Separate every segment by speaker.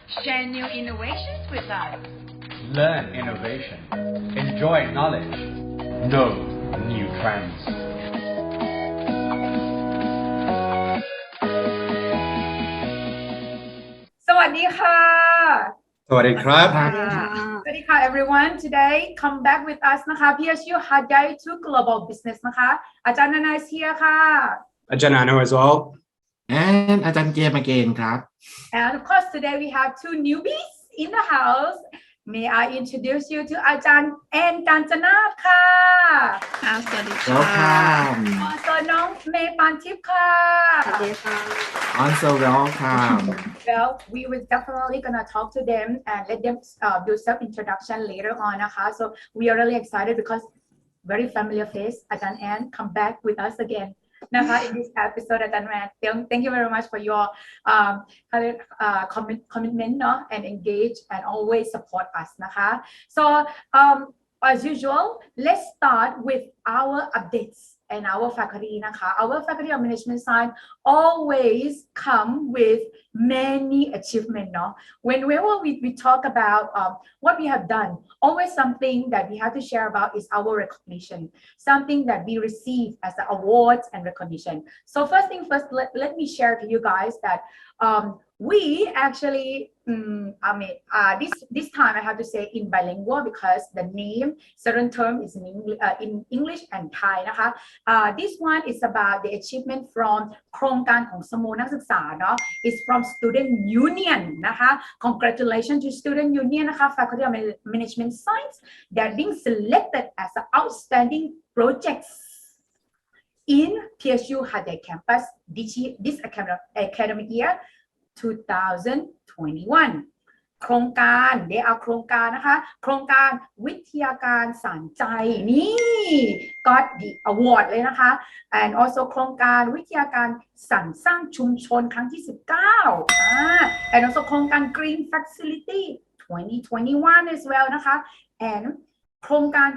Speaker 1: Share new innovations with us.
Speaker 2: Learn innovation. Enjoy knowledge. Know new trends.
Speaker 3: สวัสดีค่ะ
Speaker 4: สวัสดีครับ
Speaker 3: สวัสดีค่ะ everyone today come back with us นะคะ PSU หัดใหญ่ to global business นะคะอาจารย์นานาเชียค่ะ
Speaker 4: อาจารย์ Arno as well
Speaker 5: and อาจารย์เกมagain ครับ
Speaker 3: and of course today we have two newbies in the house may I introduce you to อาจารย์แอนกาญจนาถค่ะ
Speaker 1: สวัสดีค่ะ
Speaker 5: welcome
Speaker 3: also น้องเมย์ปานทิพย์ค่ะ
Speaker 1: สวัสดีค่ะ
Speaker 5: also welcome
Speaker 3: Well, we will definitely gonna talk to them and let them do self introduction later on นะคะ so we are really excited because very familiar face อาจารย์แอน come back with us again นะคะ in this episode อาจารย์แอน thank you very much for your commitment เนาะ and engage and always support us นะคะ so as usual let's start with our updates and our faculty นะคะ our faculty of management science always come with many achievement เนาะ whenever we talk about what we have done always something that we have to share about is our recognition something that we receive as the awards and recognition so first thing first let me share to you guys that we actually this time I have to say in bilingual because the name certain term is in English and Thai นะคะ this one is about the achievement from โครงการของสโมนักศึกษาเนาะ is from student union นะคะ congratulations to student union นะคะ faculty of management science that being selected as an outstanding projects in PSU หัดใหญ่ campus this academic year 2021 โครงการได้เอาโครงการนะคะโครงการวิทยาการสานใจนี่ got the award เลยนะคะ and also โครงการวิทยาการสรรสร้างชุมชนครั้งที่19 and also โครงการ Green Facility 2021 as well นะคะ and โครงการ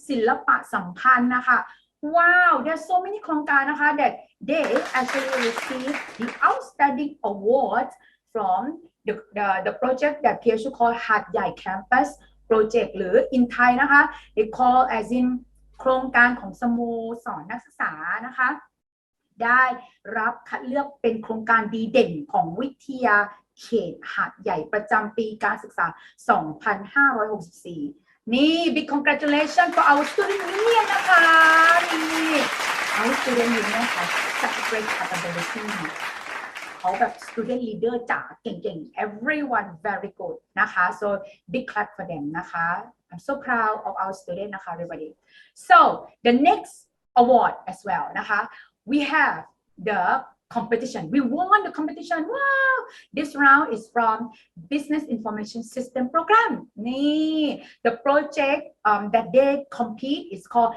Speaker 3: ศิลปะสัมพันธ์นะคะWow, there's so many โครงการนะคะ that they actually received the outstanding awards from the project that PSU call หัดใหญ่ campus project หรือ in Thai นะคะ they call as in โครงการของสโมสรนักศึกษานะคะได้รับคัดเลือกเป็นโครงการดีเด่นของวิทยาเขตหาดใหญ่ประจำปีการศึกษา 2564นี่ big congratulations for our student union นะคะนี่ our student union ค่ะ such a great capability เขาแบบ student leader จ๋าเก่งๆ everyone very good นะคะ so big clap for them นะคะ I'm so proud of our student นะคะ everybody so the next award as well นะคะ we have the competition we won the competition wow this round is from business information system program นี่ the project that they compete is called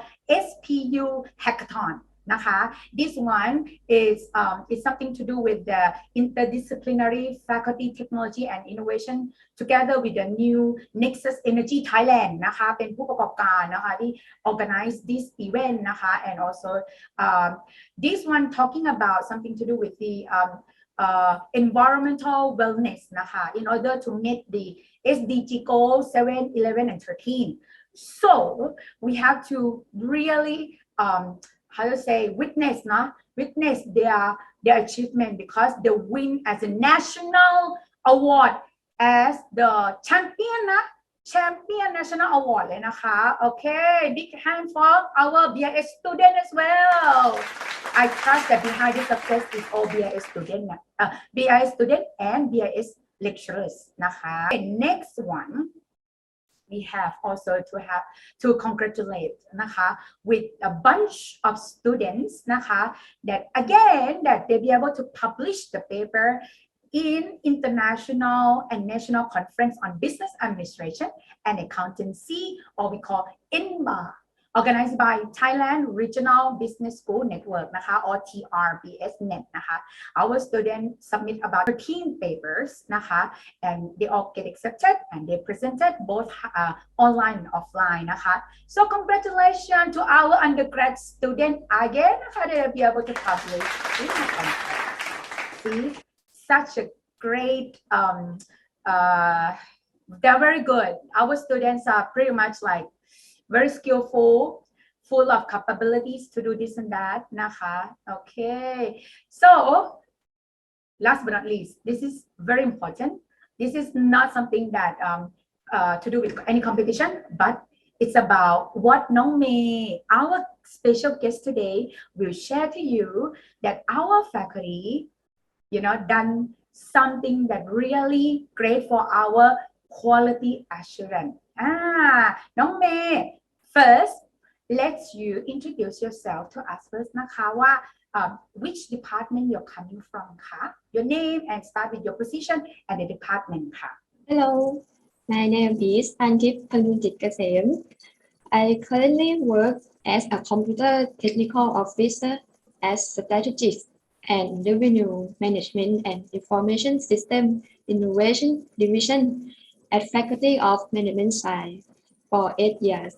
Speaker 3: SPU hackathon นะคะ this one is something to do with the interdisciplinary faculty technology and innovation together with the new Nexus Energy Thailand นะคะเป็นผู้ประกอบการนะคะที่ organize this event นะคะ and also this one talking about something to do with the environmental wellness นะคะ in order to meet the SDG goal 7, 11 and 13 so we have to really how to say witness their achievement because they win as a national award as the champion national award เลยนะคะ okay big hand for our BIS student as well I trust that behind this success is all BIS student BIS student and BIS lecturers นะคะ and next one we have also to congratulate นะคะ with a bunch of students นะคะ that again that they be able to publish the paper in international and national conference on business administration and accountancy or we call INBA organized by Thailand Regional Business School Network นะคะ or TRBSNet นะคะ our students submit about 13 papers นะคะ and they all get accepted and they presented both online and offline นะคะ so congratulations to our undergrad student again นะคะ they will be able to publish in the conference see such a great. They're very good. Our students are pretty much like very skillful, full of capabilities to do this and that.นะคะ. Okay. So last but not least, this is very important. This is not something that to do with any competition, but it's about what Nong May, our special guest today, will share to you that our faculty, done something that really great for our quality assurance. Nong May, first, let's you introduce yourself to us first นะคะว่า which department you're coming from คะ your name and start with your position and the department ค่ะ
Speaker 6: Hello, my name is Parnthip Phadungjitkasem. I currently work as a computer technical officer as strategist and revenue management and information system innovation division at Faculty of Management Science for 8 years.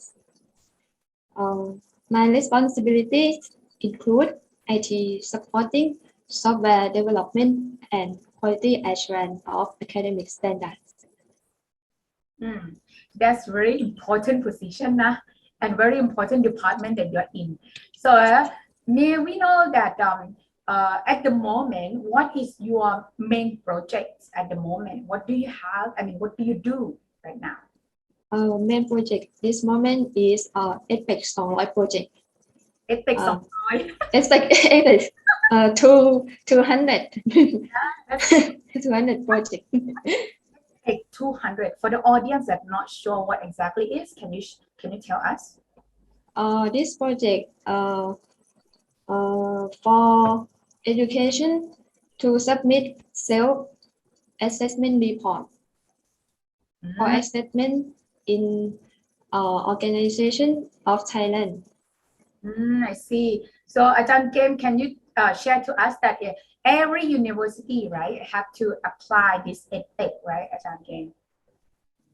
Speaker 6: My responsibilities include IT supporting, software development, and quality assurance of academic standards.
Speaker 3: That's very important position and very important department that you're in. So may we know that at the moment, what is your main project at the moment? What do you have? I mean, what do you do right now?
Speaker 6: Our main project this moment is EP16 project.
Speaker 3: EP16.
Speaker 6: EP 200 200 project.
Speaker 3: Take 200. For the audience that not sure what exactly is, can you tell us?
Speaker 6: This project for education to submit self-assessment report for assessment in organization of Thailand.
Speaker 3: I see. So Ajahn Kem, can you share to us that every university, right, have to apply this ethic, right, Ajahn Kem?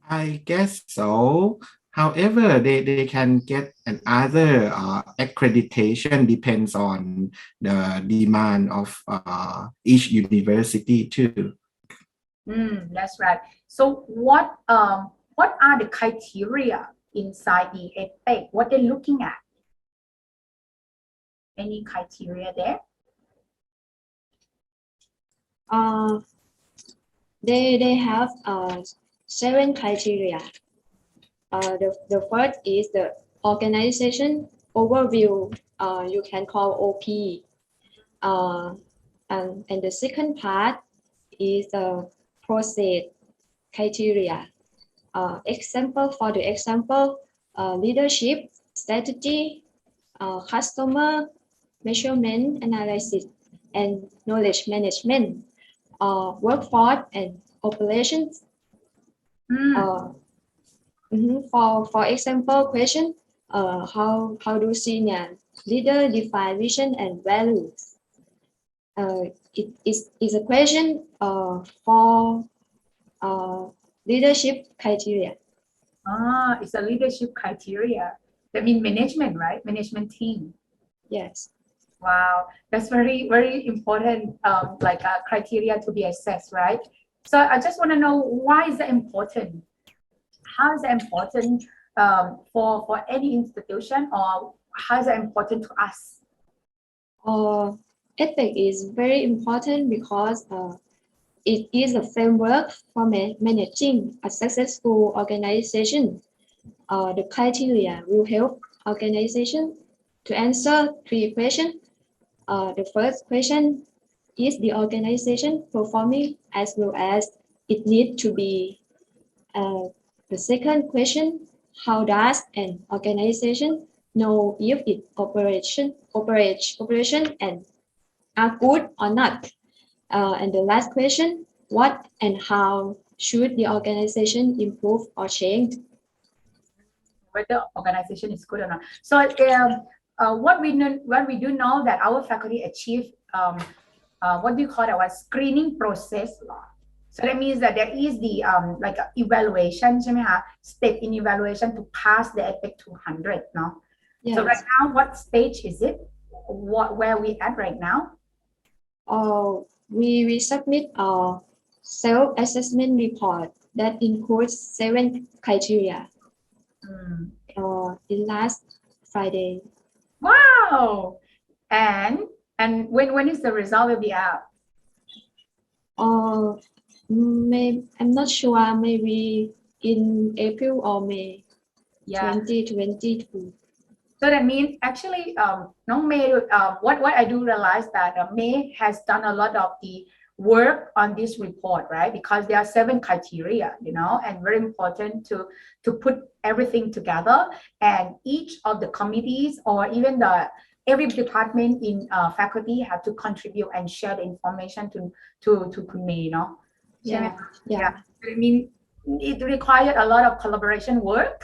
Speaker 5: I guess so. However, they can get another accreditation depends on the demand of each university too.
Speaker 3: That's right. So what are the criteria inside the ethic? What they're looking at? Any criteria there?
Speaker 6: They have 7 criteria. The first is the organization overview. You can call OP. And the second part is the process criteria. For the example, leadership, strategy, customer measurement analysis, and knowledge management, workforce and operations. For example question, how do senior leader define vision and values? It is a question for leadership criteria.
Speaker 3: It's a leadership criteria. That means management, right? Management team.
Speaker 6: Yes.
Speaker 3: Wow, that's very, very important, like a criteria to be assessed, right? So I just want to know, why is that important? How is that important for any institution, or how is that important to us?
Speaker 6: Ethics is very important because it is a framework for managing a successful organization. The criteria will help organization to answer 3 questions. The first question, is the organization performing as well as it needs to be? The second question, how does an organization know if its operation and are good or not? And the last question, what and how should the organization improve or change?
Speaker 3: Whether organization is good or not. So what we do know that our faculty achieve what do you call our screening process. So that means that there is the like evaluation, ใช่ไหมคะ step in evaluation to pass the EPIC 200 เนาะ
Speaker 6: Yes.
Speaker 3: So right now, what stage is it? Where we at right now?
Speaker 6: We submit self-assessment report that includes 7 criteria in last Friday.
Speaker 3: Wow! And when is the result will be out?
Speaker 6: I'm not sure, maybe in April or May 2022.
Speaker 3: So that means actually,น้องเมย์ what I do realize that May has done a lot of the work on this report, right? Because there are 7 criteria, you know, and very important to put everything together. And each of the committees or even every department in faculty have to contribute and share the information toคุณเมย์เนาะ Yeah. I mean, it required a lot of collaboration work.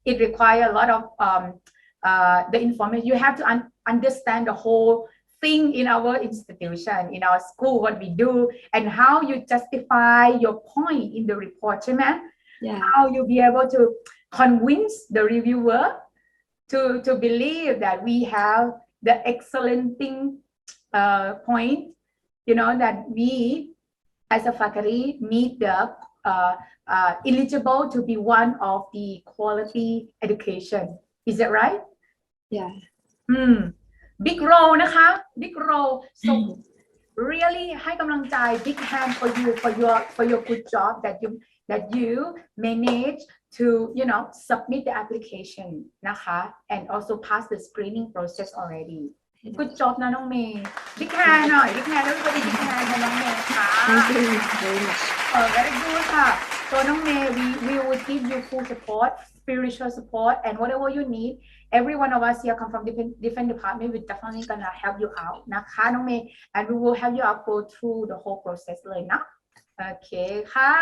Speaker 3: It required a lot of the information. You have to understand the whole thing in our institution, in our school, what we do, and how you justify your point in the report, ใช่ไหม How you be able to convince the reviewer to believe that we have the excellent thing point, you know, that we as a faculty meet the eligible to be one of the quality education. Is that right?
Speaker 6: Yeah.
Speaker 3: Big role นะคะ big role. So really ให้กำลังใจ big hand for you for your good job that you manage to, you know, submit the application นะคะ and also pass the screening process already. Good job นะน้องเมย์ big hand หน่อย big hand everybody big hand ให้น้องเมย์ค่ะ
Speaker 6: Thank you very much.
Speaker 3: Very good ค่ะ so น้องเมย์ we will give you full support, spiritual support, and whatever you need. Every one of us here come from different department. We're definitely gonna help you out นะคะน้องเมย์ and we will help you out go through the whole process เลยนะ Okay ค่ะ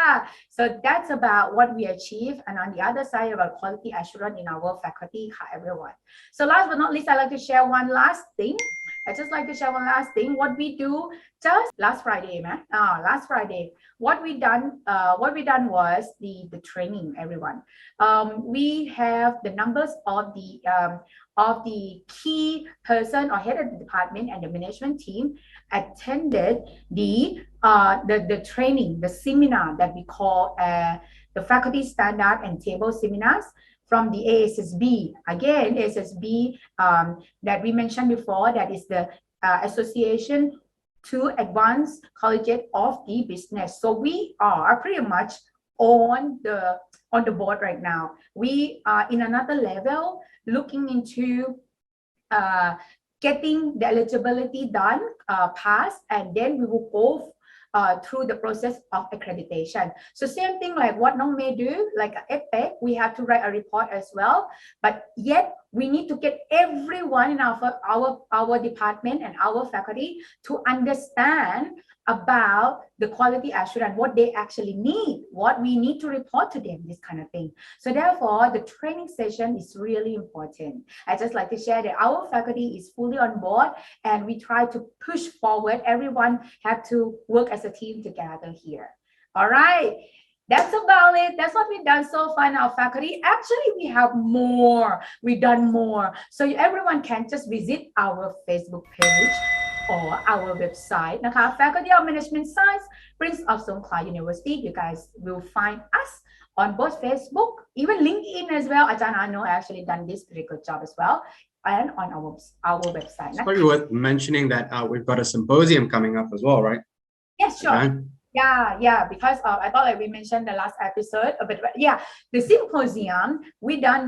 Speaker 3: so that's about what we achieve, and on the other side about quality assurance in our faculty ค่ะ everyone. So last but not least, I like to share one last thing. I just like to share one last thing. What we do just last Friday, man. Last Friday, what we done was the training, everyone. We have the numbers of the key person or head of the department and the management team attended the training, the seminar that we call the faculty standard and table seminars from the ASSB. Again, ASSB that we mentioned before, that is the Association to Advanced Collegiate of the Business. So we are pretty much on the board right now. We are in another level, looking into getting the eligibility done, passed, and then we will go through the process of accreditation. So same thing like what Nong may do, like EPEC, we have to write a report as well, but yet we need to get everyone in our department and our faculty to understand about the quality assurance, what they actually need, what we need to report to them, this kind of thing. So therefore, the training session is really important. I just like to share that our faculty is fully on board, and we try to push forward. Everyone have to work as a team together here. All right. That's about it. That's what we've done so far in our faculty. Actually, we have more. We've done more. So everyone can just visit our Facebook page or our website,นะคะ Faculty of Management Science, Prince of Songkla University. You guys will find us on both Facebook, even LinkedIn as well. Arj Ann actually done this pretty good job as well, and on our website.
Speaker 4: It's probably worth mentioning that we've got a symposium coming up as well, right?
Speaker 3: Yes, sure. Yeah, because I thought like we mentioned the last episode, but yeah, the symposium we done.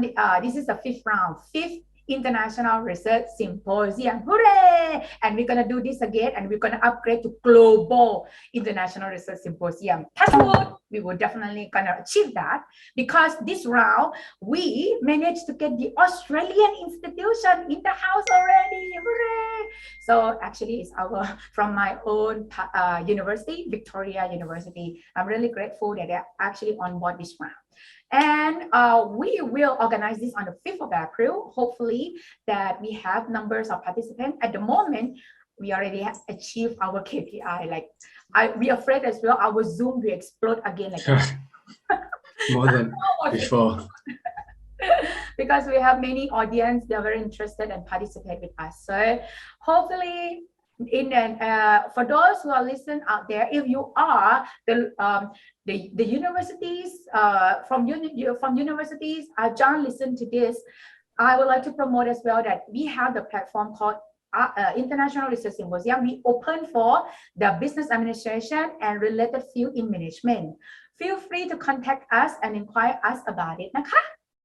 Speaker 3: This is the 5th round, 5th International Research Symposium. Hooray! And we're gonna do this again, and we're gonna upgrade to Global International Research Symposium. Touch wood, we will definitely gonna achieve that, because this round we managed to get the Australian institution in the house already. Hooray! So actually, it's from my own university, Victoria University. I'm really grateful that they're actually on board this round. And we will organize this on the 5th of April. Hopefully that we have numbers of participants. At the moment, we already have achieved our KPI. Like we afraid as well our Zoom will explode again. Like
Speaker 4: More than before.
Speaker 3: Because we have many audience, they're very interested and participate with us. So hopefully For those who are listening out there, if you are the universities from universities, John, listen to this. I would like to promote as well that we have the platform called International Research Symposium. We open for the business administration and related field in management. Feel free to contact us and inquire us about it.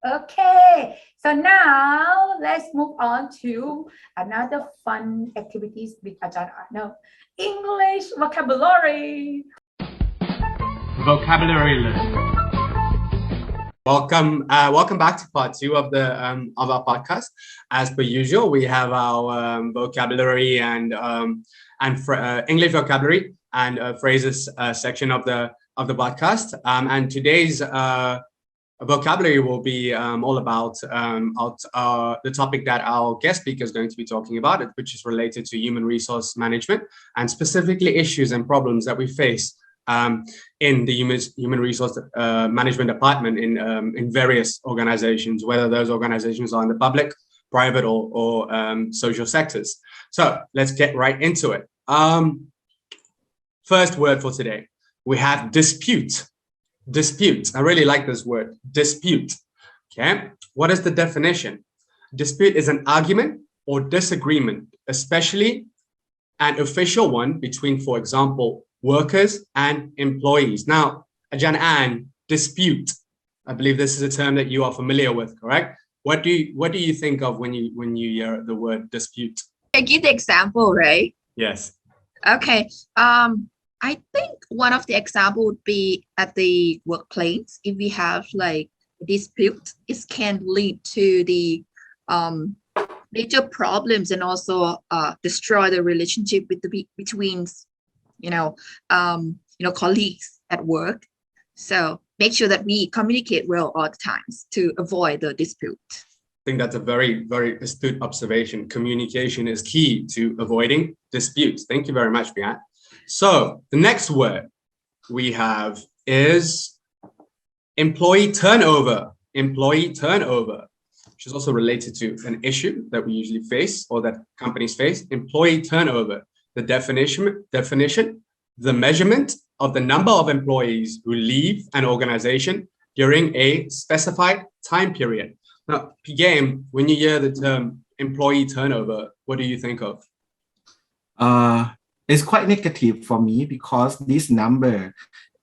Speaker 3: Okay, so now let's move on to another fun activities with Ajahn Arno. English vocabulary.
Speaker 2: Vocabulary list.
Speaker 4: Welcome back to part 2 of our podcast. As per usual, we have our vocabulary and English vocabulary and phrases section of the podcast. And today's vocabulary will be all about the topic that our guest speaker is going to be talking about, which is related to human resource management and specifically issues and problems that we face in the human resource management department in various organizations, whether those organizations are in the public, private, or social sectors. So let's get right into it. First word for today, we have dispute. Dispute. I really like this word, dispute. Okay. What is the definition? Dispute is an argument or disagreement, especially an official one between, for example, workers and employees. Now, Arj Ann, dispute. I believe this is a term that you are familiar with, correct? What do you think of when you hear the word dispute?
Speaker 1: I give the example, right?
Speaker 4: Yes.
Speaker 1: Okay. I think one of the example would be at the workplace. If we have like dispute, it can lead to the major problems and also destroy the relationship between colleagues at work. So make sure that we communicate well all the times to avoid the dispute.
Speaker 4: I think that's a very, very astute observation. Communication is key to avoiding disputes. Thank you very much, Bian. So the next word we have is employee turnover. Employee turnover, which is also related to an issue that we usually face or that companies face. Employee turnover. The definition, the measurement of the number of employees who leave an organization during a specified time period. Now, P-Game, when you hear the term employee turnover, what do you think of?
Speaker 5: It's quite negative for me because this number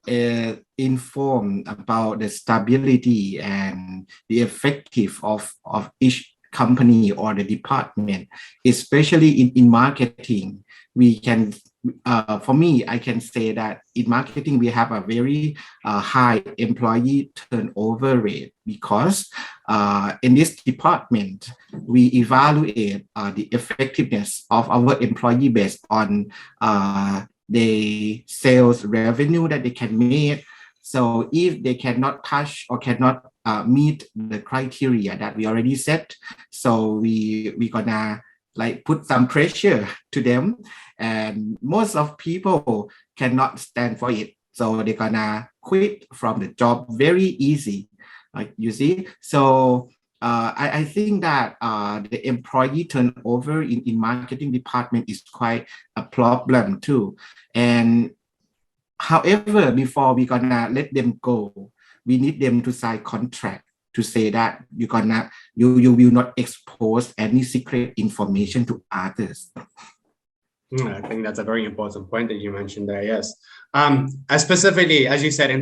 Speaker 5: inform about the stability and the effective of each company or the department, especially in marketing. We can, for me, I can say that in marketing, we have a very high employee turnover rate because in this department, we evaluate the effectiveness of our employee based on the sales revenue that they can make. So if they cannot touch or cannot meet the criteria that we already set, so we gonna like put some pressure to them, and most of people cannot stand for it, so they're gonna quit from the job very easy, like you see. So I think that the employee turnover in marketing department is quite a problem too. And however, before we gonna let them go, we need them to sign contract to say that you will not expose any secret information to others.
Speaker 4: I think that's a very important point that you mentioned there. Yes, specifically as you said in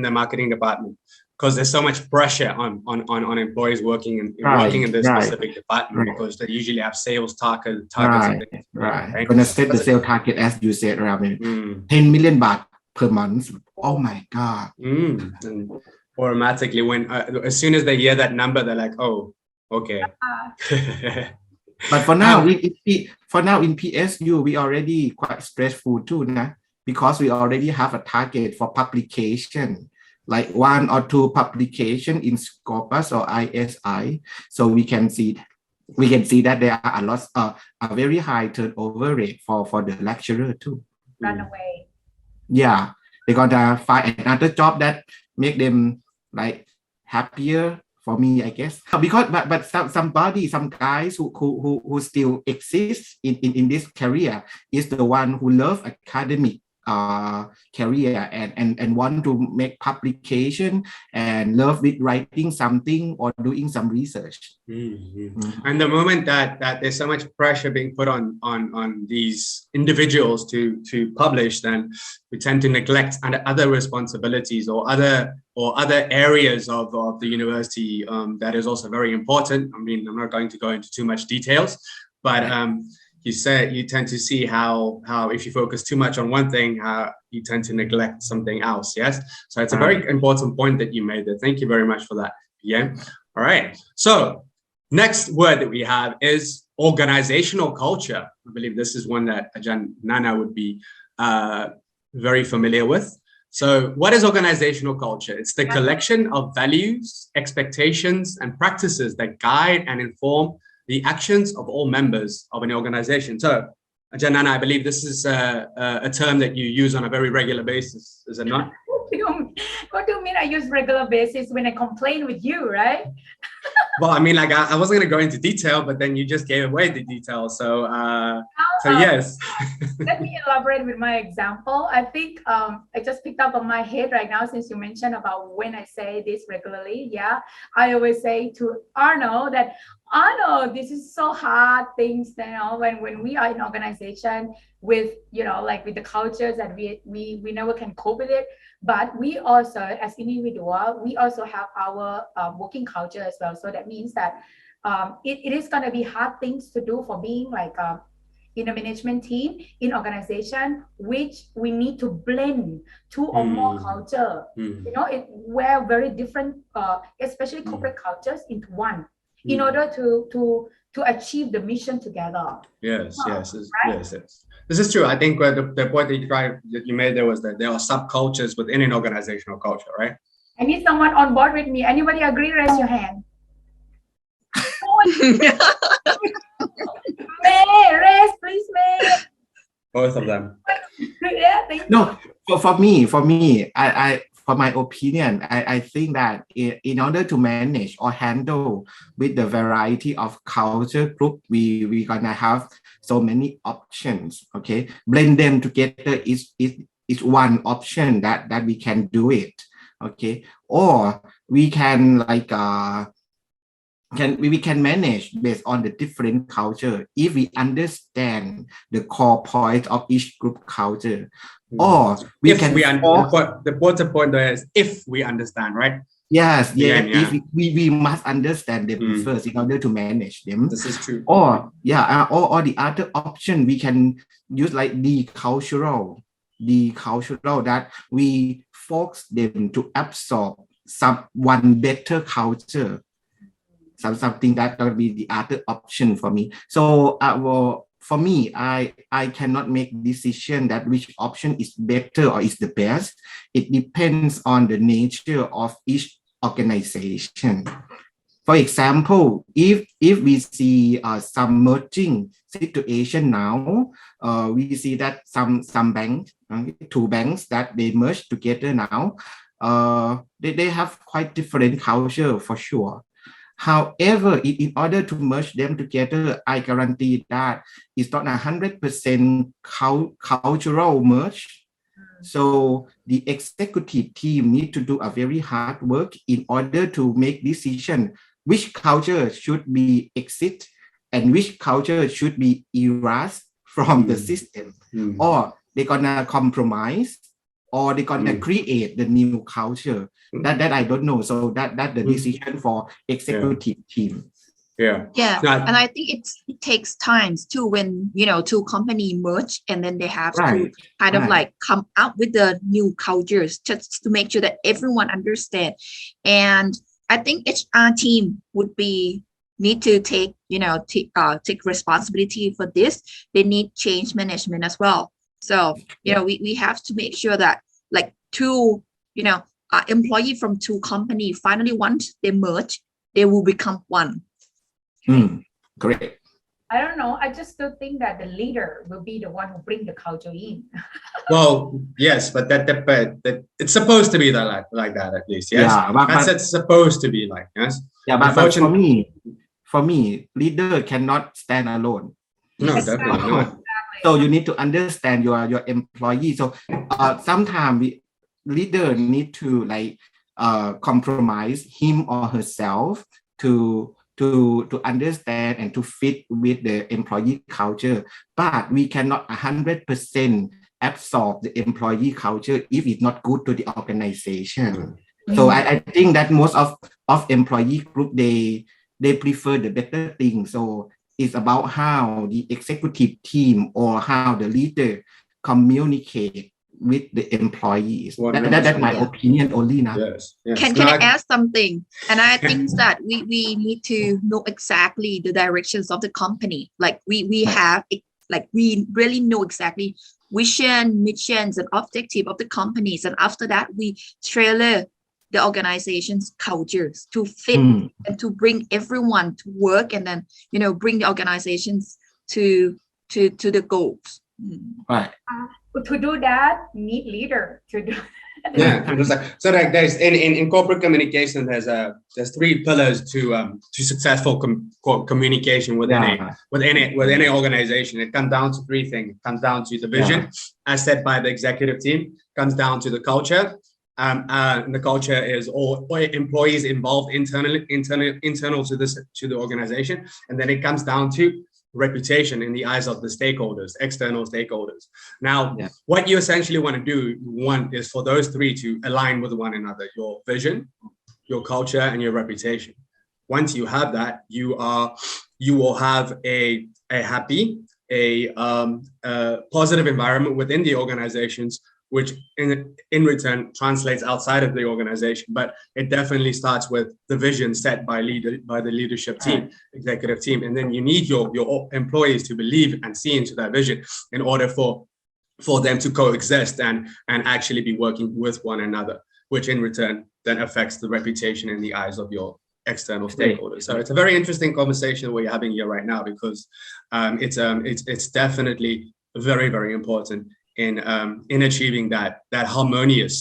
Speaker 4: the marketing department, because there's so much pressure on employees working in this specific department, because they usually have sales targets.
Speaker 5: Right. Gonna set the sales target as you said, around 10 million baht per month. Oh my God.
Speaker 4: And automatically, when as soon as they hear that number, they're like, oh, okay.
Speaker 5: But for now, in PSU, we already quite stressful too, because we already have a target for publication, like 1 or 2 publication in Scopus or ISI. So we can see that there are a very high turnover rate for the lecturer too.
Speaker 3: Run away.
Speaker 5: Yeah, they gotta find another job that make them like happier for me, I guess. Because but some guys who still exist in this career is the one who love academic career and want to make publication and love with writing something or doing some research.
Speaker 4: And the moment that there's so much pressure being put on these individuals to publish, then we tend to neglect other responsibilities or other areas of the university that is also very important. I mean, I'm not going to go into too much details, but you tend to see how if you focus too much on one thing, you tend to neglect something else. Yes. So it's a very important point that you made there. Thank you very much for that. Yeah. All right. So next word that we have is organizational culture. I believe this is one that Ajahn Nana would be very familiar with. So what is organizational culture? It's the collection of values, expectations, and practices that guide and inform the actions of all members of an organization. So, Ajahn Nana, I believe this is a term that you use on a very regular basis, is it not?
Speaker 3: What do you mean I use regular basis when I complain with you, right?
Speaker 4: Well, I mean, like I wasn't going to go into detail, but then you just gave away the details. So, yes.
Speaker 3: Let me elaborate with my example. I think I just picked up on my head right now since you mentioned about when I say this regularly. Yeah, I always say to Arno that Arno, this is so hard things, you know, when we are in organization with, you know, like with the cultures that we never can cope with it. But we also, as individual, we also have our working culture as well. So that means that it is going to be hard things to do for being like in a management team, in organization, which we need to blend two or more culture. You know, we're very different, especially corporate cultures, into one in order to achieve the mission together.
Speaker 4: Yes. This is true. I think the point that you made there was that there are subcultures within an organizational culture, right?
Speaker 3: I need someone on board with me. Anybody agree? Raise your hand. May, please, May.
Speaker 4: Both of them.
Speaker 3: Yeah, thank you.
Speaker 5: No, for me, I for my opinion, I think that in order to manage or handle with the variety of culture group, we gonna have so many options. Okay, blend them together is one option that we can do it. Okay, or we can like we can manage based on the different culture if we understand the core point of each group culture. Or the
Speaker 4: important point there is if we understand, right?
Speaker 5: Yes. If we must understand them first in order to manage them.
Speaker 4: This is true.
Speaker 5: Or the other option we can use like the cultural that we force them to absorb one better culture. Something that will be the other option for me. So for me, I cannot make decision that which option is better or is the best. It depends on the nature of each organization. For example, if we see some merging situation now, we see that some banks, two banks that they merge together now, they have quite different culture for sure. However, in order to merge them together, I guarantee that it's not 100% cultural merge. So the executive team need to do a very hard work in order to make decision which culture should be exit and which culture should be erased from the system, or they're gonna compromise, or they're gonna create the new culture. That I don't know. So that the decision for executive team.
Speaker 1: And I think it takes time too when two companies merge and then they have to kind of like come up with the new cultures just to make sure that everyone understand. And I think HR team would need to take take responsibility for this. They need change management as well. So we have to make sure that like two employee from two companies finally once they merge, they will become one.
Speaker 5: Correct.
Speaker 3: I don't know. I just still think that the leader will be the one who bring the culture in.
Speaker 4: Well, yes, but that it's supposed to be that like that at least. Yes,
Speaker 5: Yeah, but
Speaker 4: it's supposed to be like yes.
Speaker 5: yeah, but for
Speaker 4: Unfortunately,
Speaker 5: me, leader cannot stand alone.
Speaker 4: no,
Speaker 3: Exactly.
Speaker 4: definitely not.
Speaker 5: So you need to understand your employee. So sometimes leader need to like compromise him or herself to understand and to fit with the employee culture. But we cannot 100% absorb the employee culture if it's not good to the organization. So I think that most of employee group they prefer the better thing. So it's about how the executive team or how the leader communicate with the employees. That's my opinion only now.
Speaker 4: Yes.
Speaker 1: Can I ask something? And I think that we need to know exactly the directions of the company. Like we have like we really know exactly vision, missions, and objective of the companies. And after that, we tailor the organization's cultures to fit and to bring everyone to work, and then bring the organizations to the goals.
Speaker 5: Right.
Speaker 3: To do that, need leader to do.
Speaker 4: Yeah, so like there's in corporate communication, there's three pillars to successful communication within any organization. It comes down to three things. It comes down to the vision, as set by the executive team. Comes down to the culture. And the culture is all employees involved internal to the organization, and then it comes down to reputation in the eyes of the stakeholders, external stakeholders. Now, what you essentially want to do, one is for those three to align with one another: your vision, your culture, and your reputation. Once you have that, you will have a happy, positive environment within the organizations, which in return translates outside of the organization. But it definitely starts with the vision set by the leadership team, executive team. And then you need your employees to believe and see into that vision in order for them to coexist and actually be working with one another, which in return then affects the reputation in the eyes of your external stakeholders. So it's a very interesting conversation we're having here right now, because it's definitely very, very important in achieving that harmonious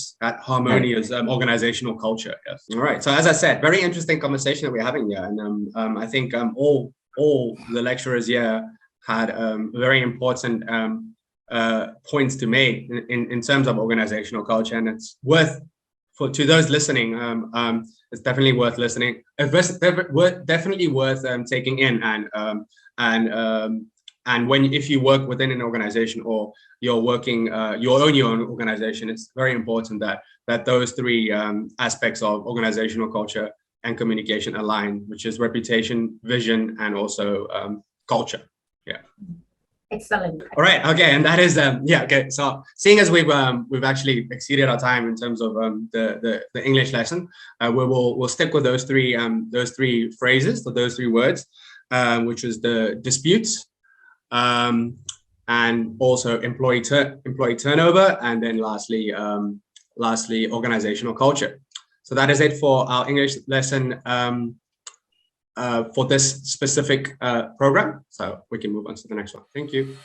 Speaker 4: organizational culture. Yes. All right. So as I said, very interesting conversation that we're having here, and I think all the lecturers here had very important points to make in terms of organizational culture, and it's to those listening. It's definitely worth listening. It's definitely worth taking in, and if you work within an organization or you're working, you own your own organization, it's very important that those three aspects of organizational culture and communication align, which is reputation, vision, and also culture. Yeah.
Speaker 3: Excellent.
Speaker 4: All right. Okay. And that is okay. So seeing as we've actually exceeded our time in terms of the English lesson, we'll stick with those three phrases, or those three words, which is the disputes, and also employee turnover, and then lastly organizational culture. So that is it for our English lesson for this specific program. So we can move on to the next one. Thank you.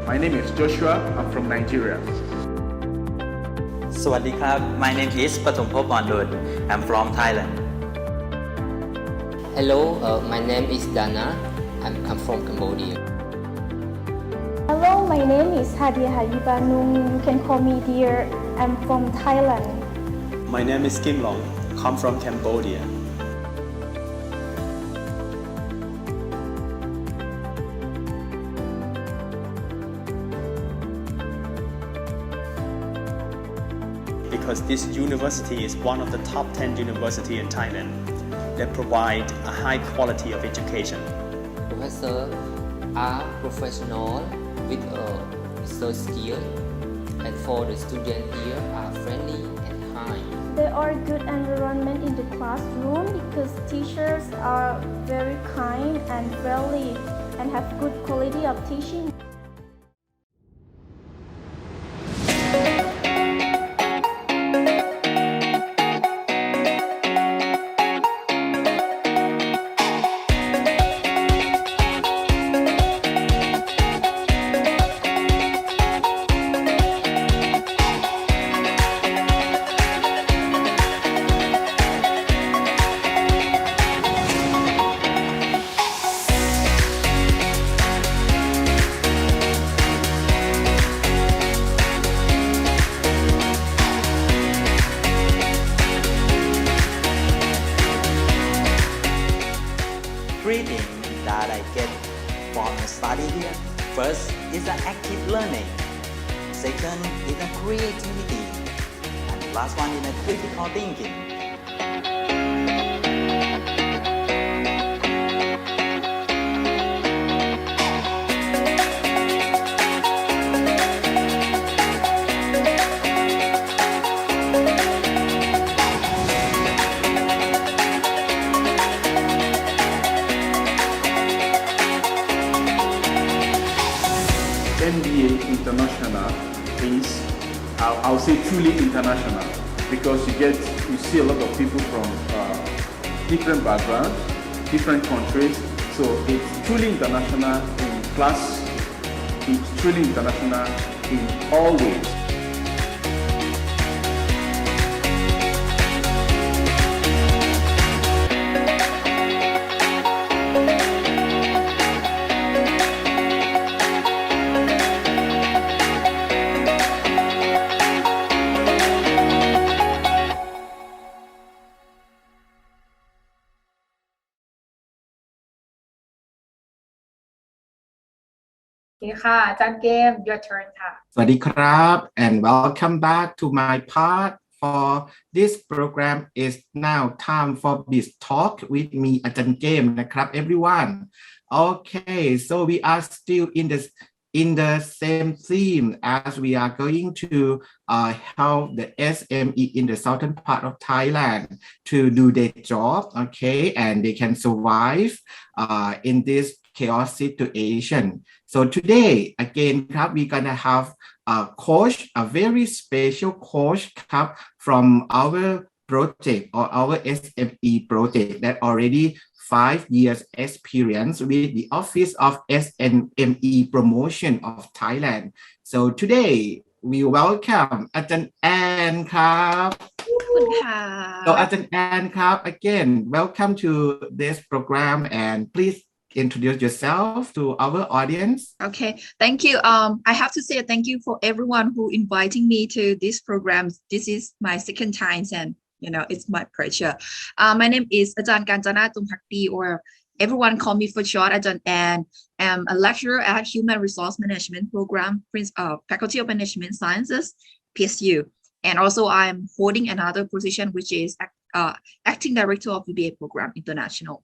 Speaker 7: My name is Joshua. I'm from Nigeria.
Speaker 8: สวัสดีครับ My name is Parnthip Phadungjitkasem. I'm from Thailand.
Speaker 9: Hello, my name is Dana. I'm come from Cambodia.
Speaker 10: Hello, my name is Hadia Hayibanung. You can call me dear. I'm from Thailand.
Speaker 11: My name is Kim Long. Come from Cambodia. Because this university is one of the top 10 universities in Thailand that provide a high quality of education.
Speaker 9: Professors are professional with a research skill, and for the students here are friendly and kind.
Speaker 10: There are good environment in the classroom because teachers are very kind and friendly and have good quality of teaching.
Speaker 8: Three things that I get from study here. First is the active learning. Second is the creativity. And the last one is the critical thinking.
Speaker 7: MBA International is, I'll say truly international, because you see a lot of people from different backgrounds, different countries. So it's truly international in class, it's truly international in all ways.
Speaker 3: Your turn ค่ะ
Speaker 5: สวัสดีครับ and welcome back to my part for this program is now time for this talk with me อาจารย์เกมนะครับ everyone. Okay, so we are still in the same theme as we are going to help the SME in the southern part of Thailand to do their job, okay, and they can survive in this chaos situation. So today, again, we're gonna have a coach, a very special coach from our project or our SME project that already 5 years experience with the Office of SME Promotion of Thailand. So today, we welcome Arj Ann ครับ So Arj Ann ครับ again, welcome to this program and please introduce yourself to our audience.
Speaker 1: Okay, thank you. I have to say thank you for everyone who inviting me to this program. This is my second time and it's my pleasure. My name is Arj Kanchanat Chongphakdi, or everyone call me for short Arj Ann. I'm a lecturer at Human Resource Management Program, Faculty of Management Sciences, PSU. And also I'm holding another position, which is Acting Director of VDO Program International.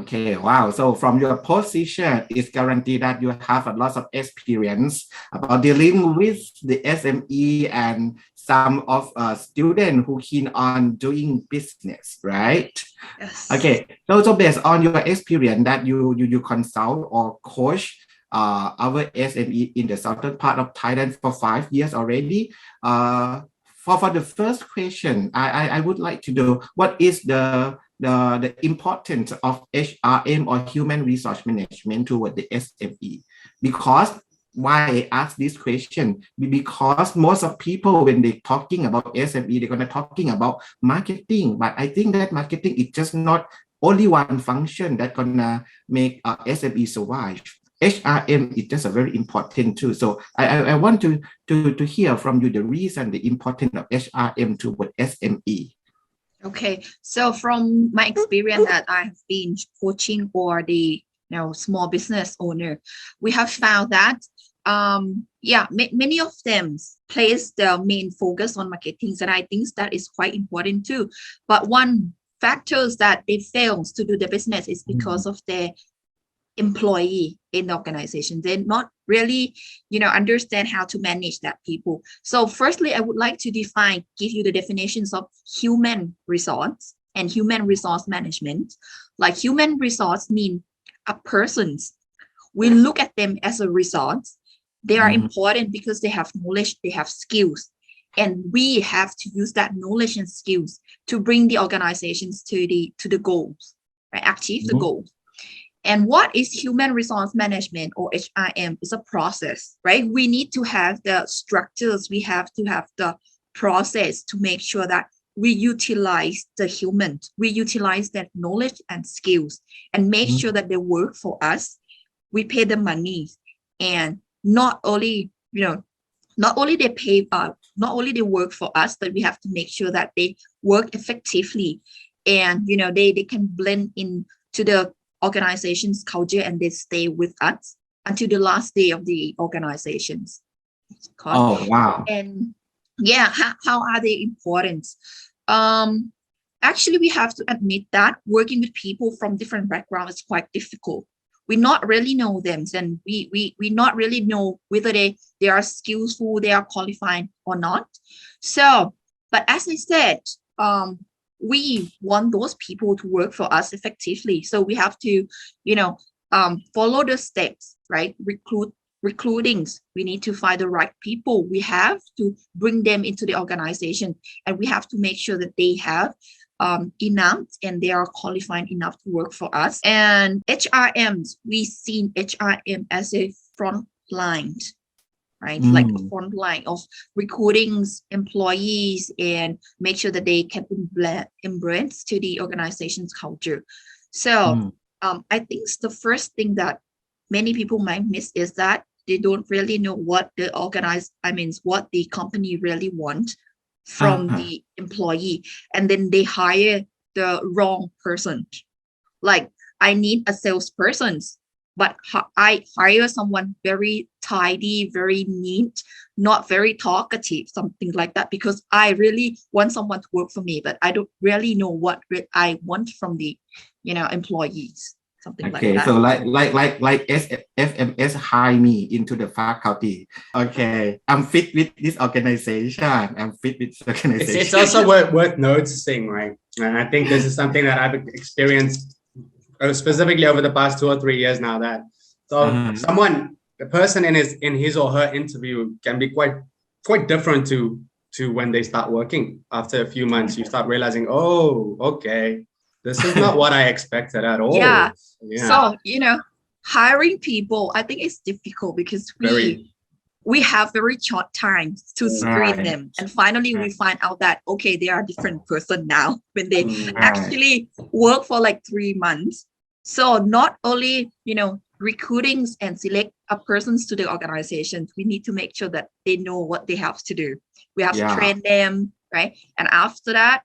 Speaker 5: Okay, wow. So from your position, it's guaranteed that you have a lot of experience about dealing with the SME and some of students who keen on doing business, right?
Speaker 1: Yes.
Speaker 5: Okay, so based on your experience that you consult or coach our SME in the southern part of Thailand for 5 years already. For the first question, I would like to know what is the importance of HRM or human resource management toward the SME. Because why I ask this question? Because most of people when they talking about SME, they're gonna talking about marketing, but I think that marketing is just not only one function that gonna make SME survive. HRM is just a very important too. So I want to hear from you the reason, the importance of HRM toward SME.
Speaker 1: Okay, so from my experience that I have been coaching for the small business owner, we have found that many of them place the main focus on marketing, and I think that is quite important too. But one factors that they fail to do the business is because of their employee in the organization. They not really understand how to manage that people. So firstly, I would like to give you the definitions of human resource and human resource management. Like human resource mean a persons. We look at them as a resource. They are important because they have knowledge, they have skills, and we have to use that knowledge and skills to bring the organizations to the goals, right? Achieve the goals. And what is human resource management, or HRM? Is a process, right? We need to have the structures. We have to have the process to make sure that we utilize the human, we utilize that knowledge and skills, and make sure that they work for us. We pay the money, and not only they pay, not only they work for us, but we have to make sure that they work effectively, and they can blend into the organization's culture, and they stay with us until the last day of the organizations.
Speaker 5: Oh, wow.
Speaker 1: And how are they important? Actually, we have to admit that working with people from different backgrounds is quite difficult. We not really know them, and we not really know whether they are skillful, they are qualified or not. So, but as I said, we want those people to work for us effectively. So we have to, follow the steps, right? Recruitings. We need to find the right people. We have to bring them into the organization, and we have to make sure that they have enough and they are qualified enough to work for us. And HRMs, we see HRM as a front line, right? Like a front line of recruiting employees and make sure that they can embrace to the organization's culture. So I think the first thing that many people might miss is that they don't really know what what the company really want from the employee, and then they hire the wrong person. Like, I need a salesperson, but I hire someone very tidy, very neat, not very talkative, something like that, because I really want someone to work for me, but I don't really know what I want from the employees. Something like that.
Speaker 5: So like FMS hire me into the faculty. Okay, I'm fit with this organization. I'm fit with this organization.
Speaker 4: It's also worth noticing, right? And I think this is something that I've experienced specifically over the past 2 or 3 years now. That the person in his or her interview can be quite different to when they start working. After a few months, you start realizing, oh, okay, this is not what I expected at all.
Speaker 1: Yeah. So, hiring people, I think it's difficult because we have very short time to screen them. And finally, we find out that, okay, they are a different person now when they actually work for like 3 months. So not only, recruiting and select a persons to the organization, we need to make sure that they know what they have to do. We have to train them, right? And after that,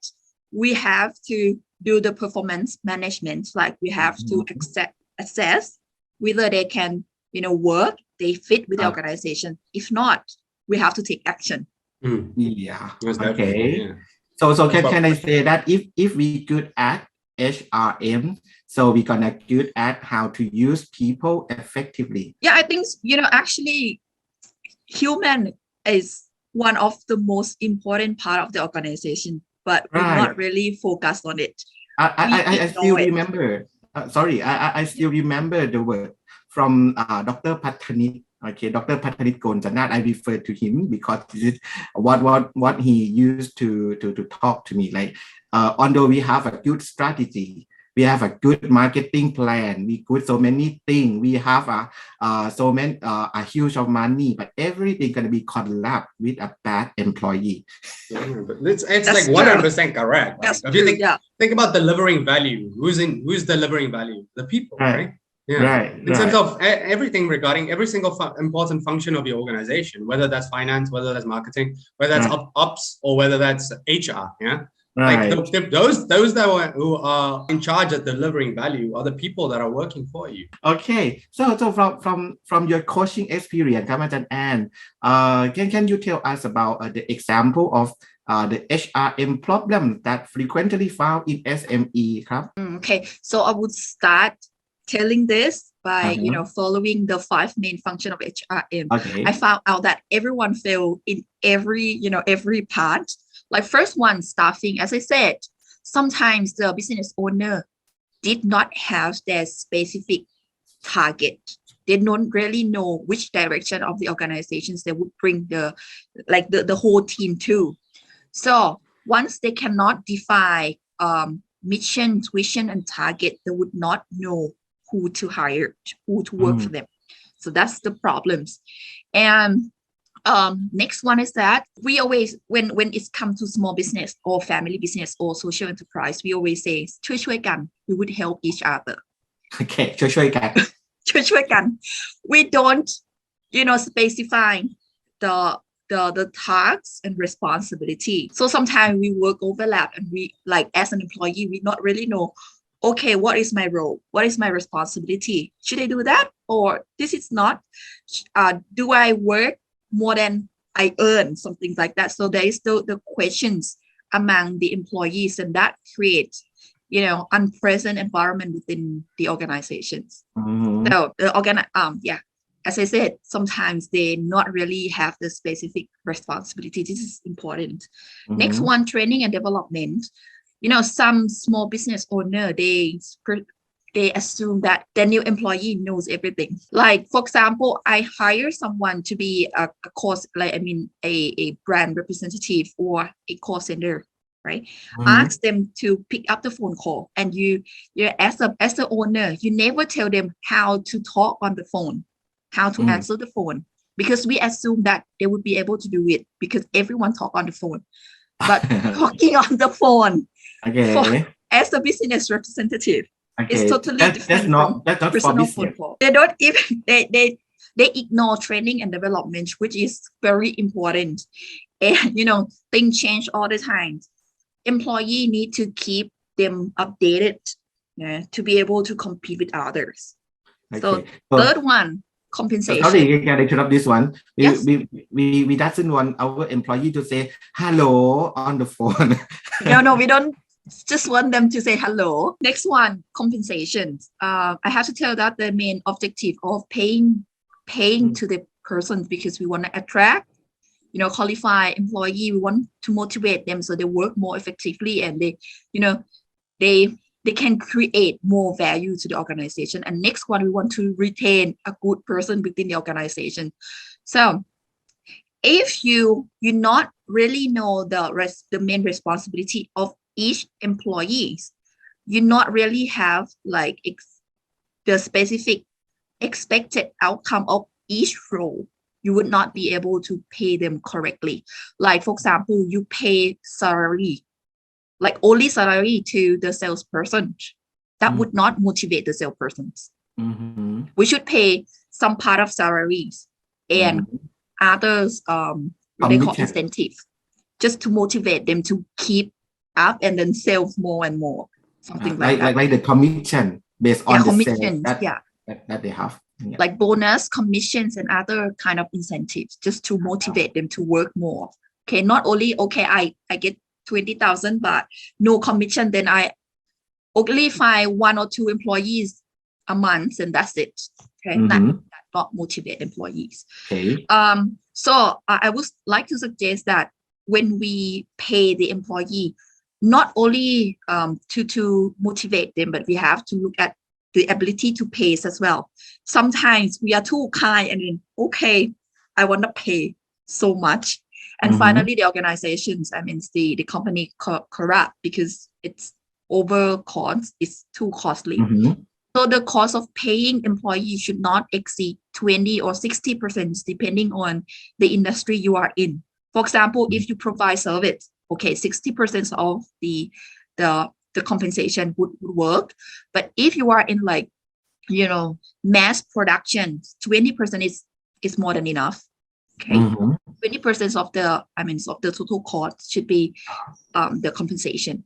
Speaker 1: we have to do the performance management. Like, we have to assess whether they can, work, they fit with the organization. If not, we have to take action.
Speaker 5: Yeah. Okay. So can I say that if we good at HRM, so we're gonna good at how to use people effectively?
Speaker 1: Yeah, I think actually human is one of the most important part of the organization, but we're not really focused on it.
Speaker 5: I still remember. I still remember the word from Dr. Pathanit. Okay, Dr. Pathanit Chongphakdi. I refer to him because this is what he used to talk to me. Like, although we have a good strategy, we have a good marketing plan, we good so many things, we have so many a huge of money, but everything gonna be collapsed with a bad employee.
Speaker 4: It's
Speaker 1: That's
Speaker 4: like 100% correct. Like,
Speaker 1: That's
Speaker 4: if you
Speaker 1: true, yeah.
Speaker 4: think about delivering value, who's delivering value? The people, right? Yeah.
Speaker 5: Right.
Speaker 4: In terms of everything regarding every single important function of your organization, whether that's finance, whether that's marketing, whether that's ops, or whether that's HR. Yeah. Like those who are in charge of delivering value are the people that are working for you.
Speaker 5: Okay, so from your coaching experience, Arj Ann, can you tell us about the example of the HRM problem that frequently found in SME?
Speaker 1: Okay, so I would start telling this by following the 5 main function of HRM.
Speaker 5: Okay.
Speaker 1: I found out that everyone failed in every part. Like first one, staffing. As I said, sometimes the business owner did not have their specific target. They don't really know which direction of the organizations they would bring the whole team to. So once they cannot define mission, vision, and target, they would not know who to hire, who to work for them. So that's the problems. And next one is that we always, when it comes to small business or family business or social enterprise, we always say ช่วยกัน we would help each other.
Speaker 5: Okay, ช่วยกัน
Speaker 1: ช่วยกัน we don't specify the tasks and responsibility. So sometimes we work overlap and we, like, as an employee, we not really know, okay, what is my role? What is my responsibility? Should I do that? Or this is not, do I work more than I earn, something like that. So there is the questions among the employees, and that creates, unpleasant environment within the organizations. So the as I said, sometimes they not really have the specific responsibility. This is important. Next one, training and development. Some small business owner, they assume that the new employee knows everything. Like, for example, I hire someone to be a brand representative or a call center, right? Ask them to pick up the phone call, and you as the owner, you never tell them how to talk on the phone, how to answer the phone, because we assume that they would be able to do it because everyone talk on the phone. But talking on the phone as a business representative, it's totally different.
Speaker 5: That's not
Speaker 1: personal phone call. They don't even they ignore training and development, which is very important. And things change all the time. Employee need to keep them updated to be able to compete with others. So third one, compensation.
Speaker 5: Sorry, can I interrupt this one?
Speaker 1: Yes.
Speaker 5: We doesn't want our employee to say hello on the phone.
Speaker 1: No, we don't just want them to say hello. Next one, compensations. I have to tell that the main objective of paying to the person, because we want to attract, qualify employee. We want to motivate them so they work more effectively, and they can create more value to the organization. And next one, we want to retain a good person within the organization. So if you not really know the main responsibility of each employees, you not really have like the specific expected outcome of each role, you would not be able to pay them correctly. Like, for example, you pay salary, like only salary to the salesperson. That would not motivate the salespersons. We should pay some part of salaries and others they call incentive, just to motivate them to keep up and then sell more and more, something like that.
Speaker 5: Like the commission based on the
Speaker 1: commissions,
Speaker 5: sales that they have.
Speaker 1: Like bonus, commissions, and other kind of incentives, just to motivate them to work more. Okay, not only, I get 20,000 but no commission, then I only find 1 or 2 employees a month and that's it. Okay, that not motivate employees.
Speaker 5: Okay.
Speaker 1: So I would like to suggest that when we pay the employee, not only to motivate them, but we have to look at the ability to pay as well. Sometimes we are too kind and then, I want to pay so much. And finally, the organizations, the company corrupt because it's over cost is too costly.
Speaker 5: Mhm.
Speaker 1: So the cost of paying employees should not exceed 20 or 60% depending on the industry you are in. For example, if you provide service, okay, 60% of the compensation would work. But if you are in like, mass production, 20% is more than enough. Okay.
Speaker 5: Mhm.
Speaker 1: 20% of the total cost should be the compensation.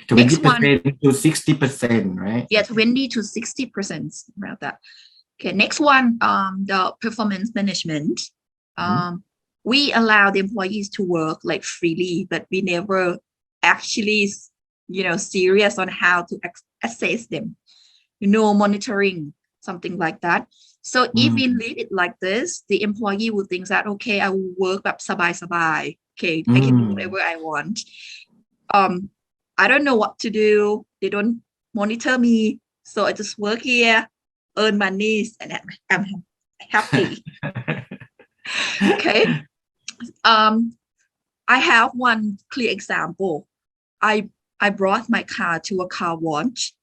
Speaker 5: 20% to 60%, right?
Speaker 1: Yeah, 20 to 60% around that. Okay, next one, the performance management. We allow the employees to work like freely, but we never actually, serious on how to assess them. Monitoring, something like that. So if we leave it like this, the employee will think that, okay, I will work up sabai. Okay, I can do whatever I want. I don't know what to do. They don't monitor me. So I just work here, earn money, and I'm happy. Okay. I have one clear example. I brought my car to a car wash.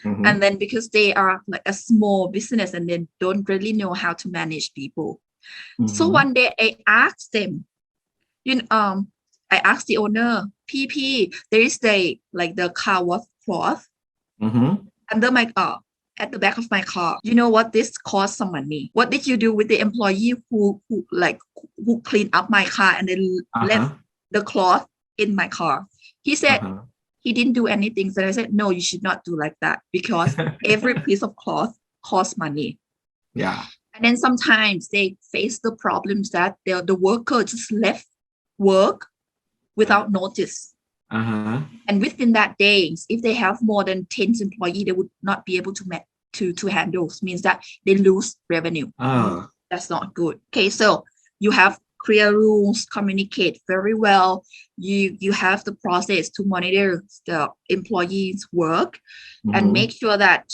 Speaker 1: And then because they are like a small business and they don't really know how to manage people. So one day I asked them, I asked the owner, PP, there is the car wash cloth under my car, at the back of my car. You know what? This cost some money. What did you do with the employee who cleaned up my car and then left the cloth in my car? He said, he didn't do anything. So I said, no, you should not do like that because every piece of cloth costs money.
Speaker 5: Yeah.
Speaker 1: And then sometimes they face the problems that the worker just left work without notice. And within that day, if they have more than 10 employees, they would not be able to handle. Means that they lose revenue. That's not good. Okay, so you have clear rules, communicate very well. You have the process to monitor the employees' work and make sure that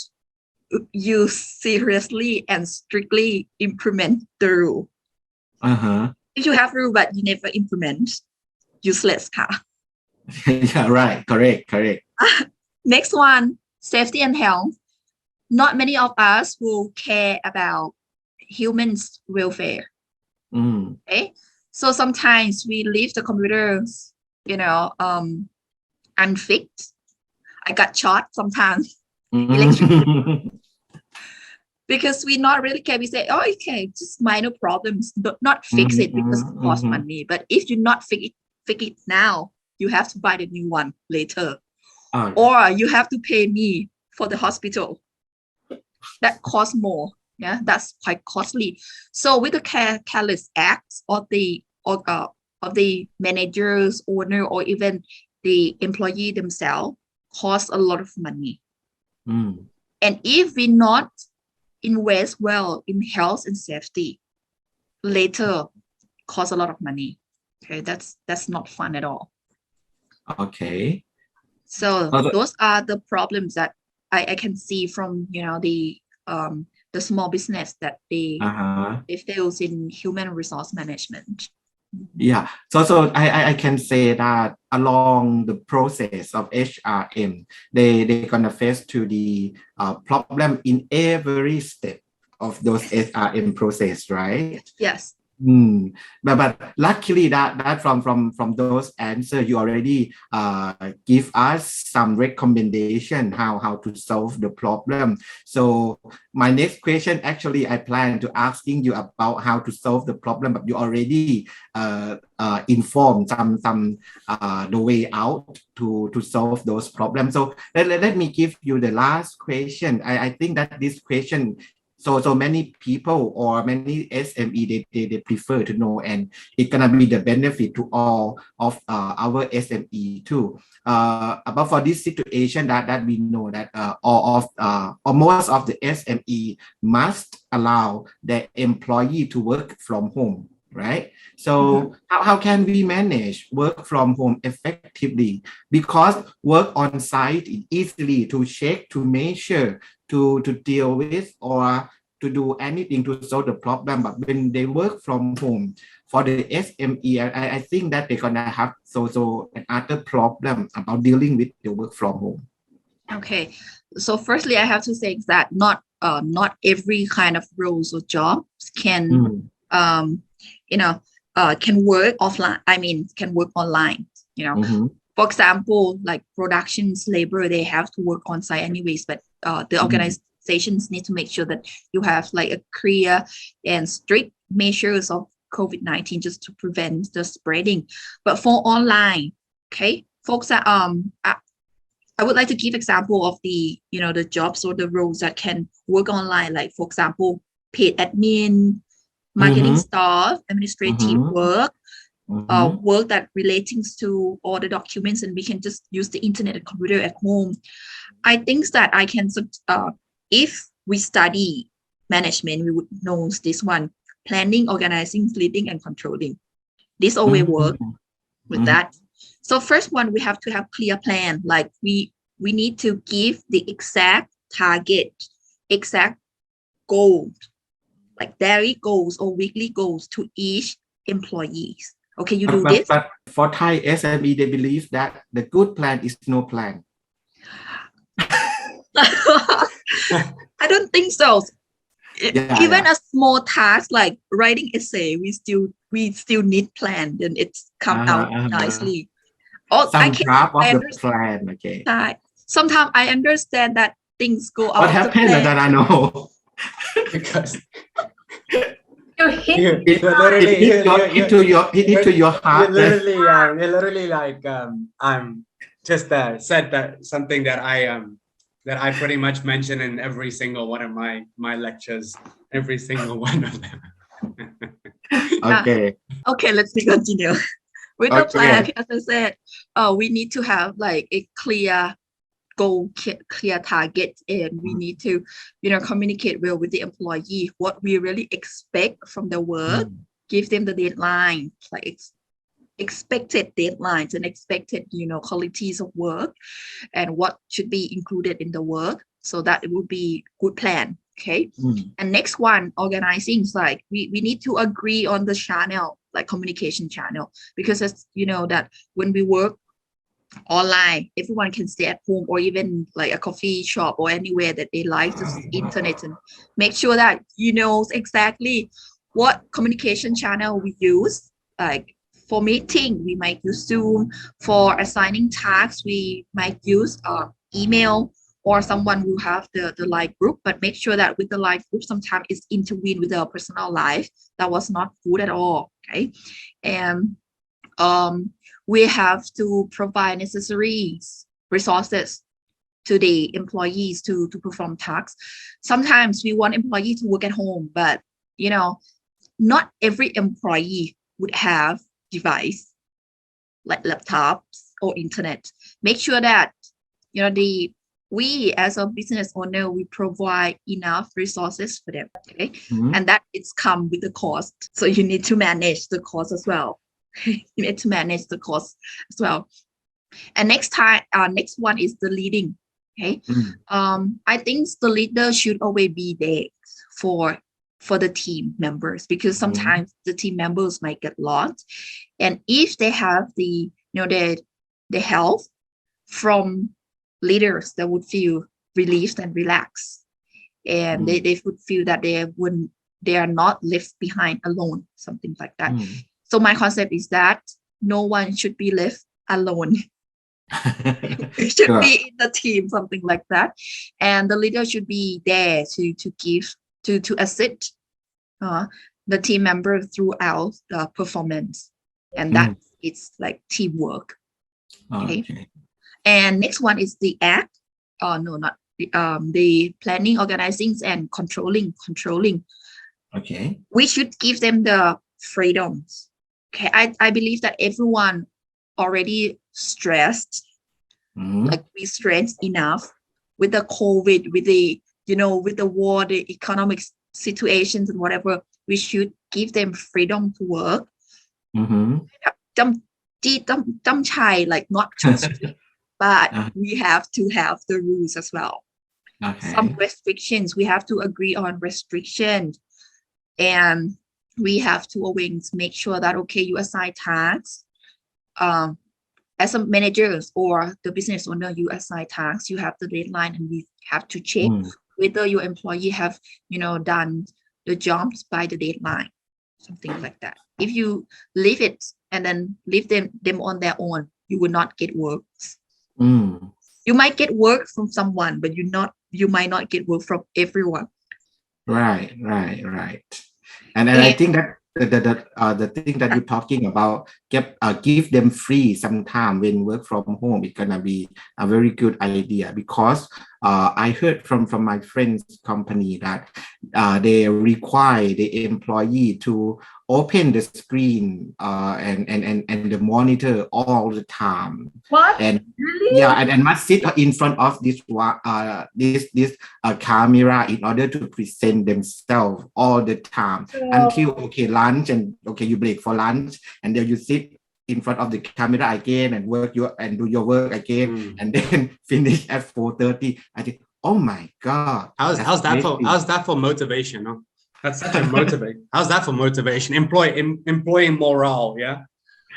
Speaker 1: you seriously and strictly implement the rule. If you have rule but you never implement, useless car.
Speaker 5: Yeah, right. Correct.
Speaker 1: Next one, safety and health. Not many of us will care about humans' welfare. Okay, so sometimes we leave the computers, unfixed. I got shot sometimes, because we not really care. We say, oh, okay, just minor problems, not fix it because it costs money. But if you not fix it now, you have to buy the new one later, or you have to pay me for the hospital. That costs more. Yeah, that's quite costly. So with the careless acts of the managers, owner, or even the employee themselves, cost a lot of money. And if we not invest well in health and safety, later cost a lot of money. Okay, that's not fun at all. Okay. So those are the problems that I can see from the small business that they fails in human resource management.
Speaker 5: Yeah, so I can say that along the process of HRM, they gonna face to the problem in every step of those HRM process, right?
Speaker 1: Yes.
Speaker 5: But luckily that from those answers you already give us some recommendation how to solve the problem. So my next question, actually I plan to asking you about how to solve the problem, but you already informed some the way out to solve those problems. So let me give you the last question. I think that this question, so many people or many SME they prefer to know, and it's gonna be the benefit to all of our SME too. About for this situation that we know that all of or most of the SME must allow their employee to work from home, right? So how can we manage work from home effectively? Because work on site is easily to check, to measure, to deal with, or to do anything to solve the problem. But when they work from home, for the SME, I think that they're gonna have so another problem about dealing with the work from home.
Speaker 1: Okay. So firstly, I have to say that not every kind of roles or jobs can you know can work offline. I mean, can work online. You know, for example, like productions labor, they have to work on site anyways, but the organizations need to make sure that you have like a clear and strict measures of COVID-19 just to prevent the spreading. But for online, okay, folks that I would like to give example of the the jobs or the roles that can work online, like for example, paid admin, marketing staff, administrative work, work that relating to all the documents, and we can just use the internet and computer at home. I think that I can if we study management, we would know this one: planning, organizing, leading, and controlling. This always work with that. So first one, we have to have clear plan. Like we need to give the exact target, exact goal, like daily goals or weekly goals to each employees. Okay, you do this.
Speaker 5: But for Thai SME, they believe that the good plan is no plan.
Speaker 1: I don't think so. Even a small task like writing essay, we still need plan, then it's come out nicely.
Speaker 5: Some draft of the plan. Okay.
Speaker 1: Sometimes I understand that things go out.
Speaker 5: What happened that I know?
Speaker 4: Because
Speaker 3: you hit
Speaker 5: into your heart.
Speaker 4: Literally, like I'm just said that something that I pretty much mention in every single one of my lectures, every single one of them.
Speaker 1: Okay, let's continue. With the plan, as I said, we need to have like a clear goal, clear target, and we need to, communicate well with the employee what we really expect from the work. Give them the deadline, like expected deadlines and expected, qualities of work, and what should be included in the work. So that it will be good plan. Okay. And next one, organizing, like we need to agree on the channel, like communication channel, because as you know that when we work online, everyone can stay at home or even like a coffee shop or anywhere that they like to internet, and make sure that exactly what communication channel we use. Like for meeting, we might use Zoom. For assigning tasks, we might use email or someone who have the live group, but make sure that with the live group, sometimes it's intervened with our personal life. That was not good at all. Okay. And we have to provide necessary resources to the employees to perform tasks. Sometimes we want employees to work at home, but not every employee would have device like laptops or internet. Make sure that we as a business owner, we provide enough resources for them. Okay. And that it's come with the cost. So you need to manage the cost as well. You need to manage the cost as well. And next one is the leading. Okay. I think the leader should always be there for the team members, because sometimes the team members might get lost, and if they have the the help from leaders, that would feel relieved and relaxed, and they would feel that they are not left behind alone, something like that. So my concept is that no one should be left alone. It should be in the team, something like that, and the leader should be there to give to assist the team member throughout the performance, and that it's like teamwork. Okay. And next one is the act. The planning, organizing, and controlling.
Speaker 5: Okay.
Speaker 1: We should give them the freedoms. Okay. I believe that everyone already stressed, like we stressed enough with the COVID, with the with the war, the economic situations and whatever. We should give them freedom to work. Like not too strict, but we have to have the rules as well. Some restrictions, we have to agree on restrictions, and we have to always make sure that you assign tasks as a manager or the business owner, you assign tasks, you have the deadline, and you have to check whether your employee have, done the jobs by the deadline, something like that. If you leave it and then leave them on their own, you will not get work. You might get work from someone, but you might not get work from everyone.
Speaker 5: Right. And I think that the thing that you're talking about, give them free some time when work from home, it's gonna be a very good idea, because I heard from my friend's company that they require the employee to open the screen and the monitor all the time.
Speaker 3: What?
Speaker 5: And
Speaker 3: really?
Speaker 5: yeah, and must sit in front of this camera in order to present themselves all the time until lunch, and you break for lunch, and then you sit in front of the camera again and do your work again, and then finish at 4:30. I think, oh my God,
Speaker 4: how's that for motivation? Huh? That's such a motivate. How's that for motivation? Employee morale, yeah.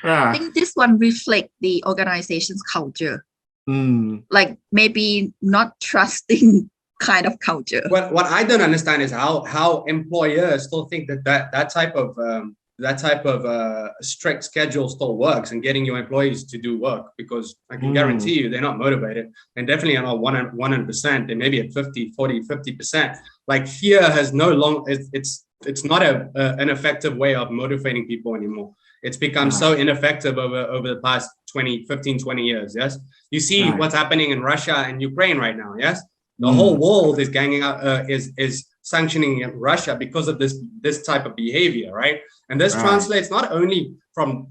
Speaker 1: I think this one reflects the organization's culture. Like maybe not trusting kind of culture.
Speaker 4: Well, what I don't understand is how employers still think that type of strict schedule still works and getting your employees to do work, because I can guarantee you they're not motivated, and definitely are not 100%. They may be at 50, 40, 50%. Like fear has it's not an effective way of motivating people anymore. It's become so ineffective over the past 15, 20 years. Yes. You see what's happening in Russia and Ukraine right now. Yes. The whole world is ganging up, is sanctioning Russia because of this type of behavior, right? And this translates not only from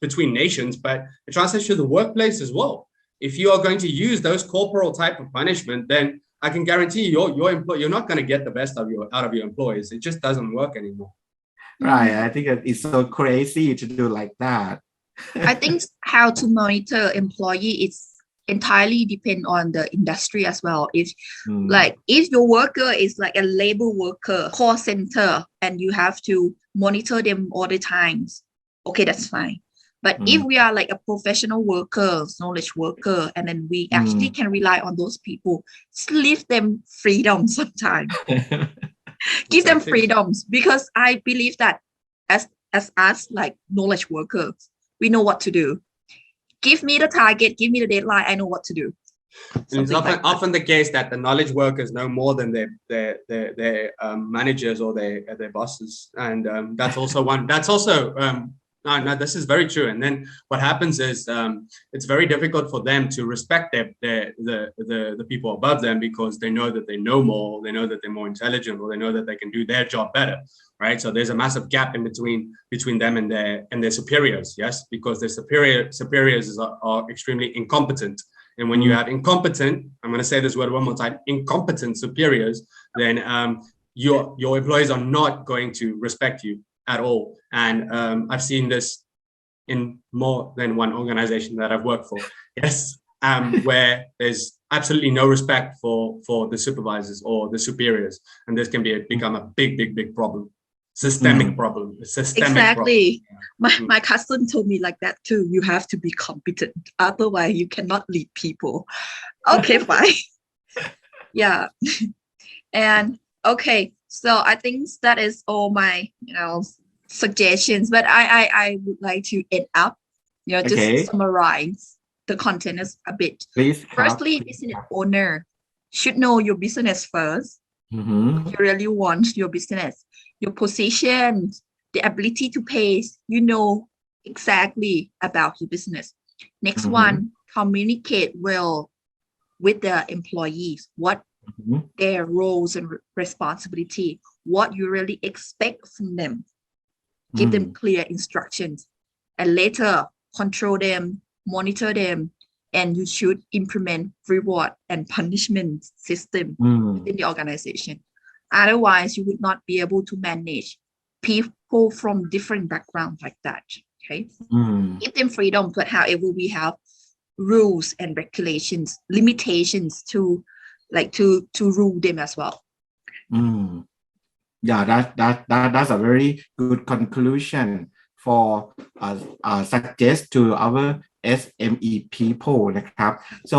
Speaker 4: between nations, but it translates to the workplace as well. If you are going to use those corporal type of punishment, then I can guarantee you're not going to get the best out of your employees. It just doesn't work anymore.
Speaker 5: Right. I think it's so crazy to do like that.
Speaker 1: I think how to monitor employee is entirely depend on the industry as well. If your worker is like a labor worker, call center, and you have to monitor them all the times, okay, that's fine. But if we are like a professional worker, knowledge worker, and then we actually can rely on those people, just leave them freedom sometimes. Give them freedoms, because I believe that as us, like knowledge workers, we know what to do. Give me the target, give me the deadline, I know what to do.
Speaker 4: It's often the case that the knowledge workers know more than their managers or their bosses, and that's also one. That's also no, this is very true. And then what happens is it's very difficult for them to respect the people above them, because they know that they know more, they know that they're more intelligent, or they know that they can do their job better, right? So there's a massive gap in between them and their superiors, yes, because their superiors are extremely incompetent. And when you have incompetent, I'm going to say this word one more time, incompetent superiors, then your employees are not going to respect you at all. And I've seen this in more than one organization that I've worked for, yes, where there's absolutely no respect for the supervisors or the superiors, and this can become a big problem, systemic problem.
Speaker 1: Exactly. Problem. My cousin told me like that too. You have to be competent, otherwise you cannot lead people. Okay, fine. Yeah. And okay, so I think that is all my suggestions, but I would like to end up just summarize the content a bit.
Speaker 5: Please.
Speaker 1: Firstly, business owner should know your business first. What you really want your business, your position, the ability to pay, exactly about your business. Next one, communicate well with the employees, what their roles and responsibility, what you really expect from them. Give them clear instructions, and later control them, monitor them, and you should implement reward and punishment system within the organization. Otherwise, you would not be able to manage people from different backgrounds like that. Okay, give them freedom, but however, we have rules and regulations, limitations to rule them as well.
Speaker 5: Yeah, that's a very good conclusion for suggest to our SME people นะครับ so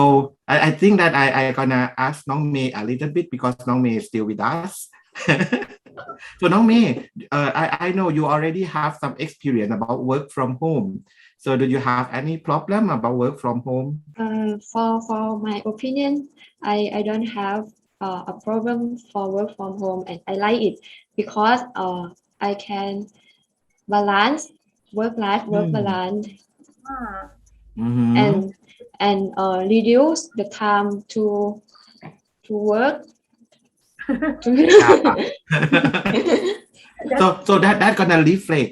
Speaker 5: I think that I gonna ask น้องเมย์ a little bit because น้องเมย์ is still with us so น้องเมย์ I know you already have some experience about work from home so do you have any problem about work from home
Speaker 6: For my opinion, I don't have a problem for work from home, and I like it because I can balance work balance and reduce the time to work.
Speaker 5: So that gonna reflect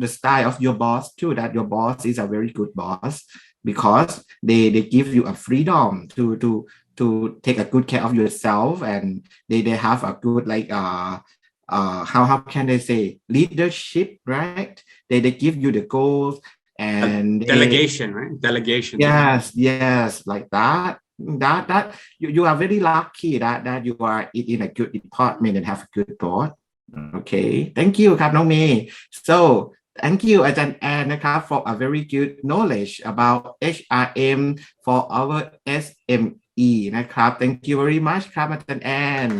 Speaker 5: the style of your boss too, that your boss is a very good boss because they give you a freedom to take a good care of yourself, and they have a good like how can they say leadership, right? They give you the goals and
Speaker 4: delegation, right? Delegation.
Speaker 5: Yes, like that you are very lucky that you are in a good department and have a good boss. Okay, thank you ครับน้องเมย์ so thank you อาจารย์แอนนะครับ for a very good knowledge about HRM for our SME นะครับ thank you very much ครับอาจารย์แอน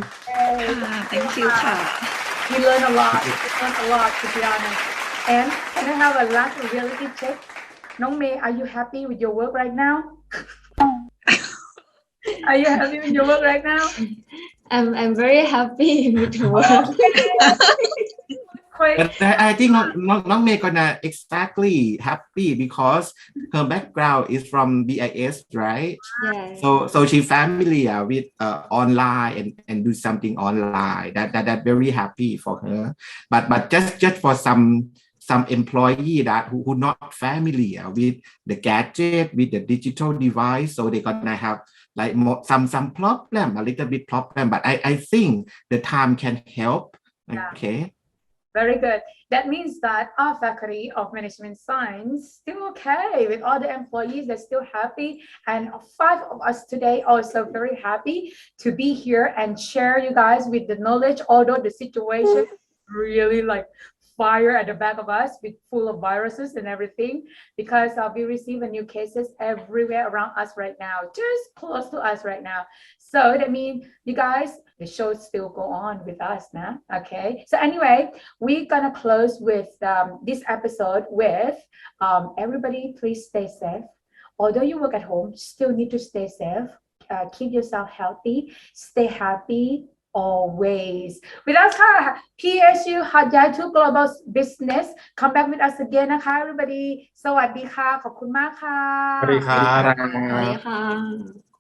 Speaker 1: thank you ค่ะ
Speaker 3: We learn a lot to be honest. And can I have a last reality check? น้องเมย์ are you happy with your work right now? Are you happy with your work right now?
Speaker 6: I'm very happy with the work.
Speaker 5: But I thinkน้องเมย์ gonna exactly happy because her background is from BIS, right?
Speaker 6: Yeah.
Speaker 5: So she familiar with online and do something online. That very happy for her. But just for some employee that who not familiar with the gadget, with the digital device, so they gonna have like more, some problem, a little bit problem. But I think the time can help. Okay.
Speaker 3: Very good. That means that our faculty of management science still okay with all the employees. They're still happy, and 5 of us today also very happy to be here and share you guys with the knowledge. Although the situation really like fire at the back of us with full of viruses and everything, because we receive new cases everywhere around us right now, just close to us right now. So that means you guys, the show still go on with us now. Okay, so anyway, we're gonna close with this episode with everybody please stay safe. Although you work at home, still need to stay safe. Keep yourself healthy, stay happy always. With us, PSU หาดใหญ่ to Global Business. Come back with us again นะคะ everybody. สวัสดีค่ะ ขอบคุณมากค่ะ
Speaker 4: สวัสดีครับ
Speaker 6: สวัสดีค่ะ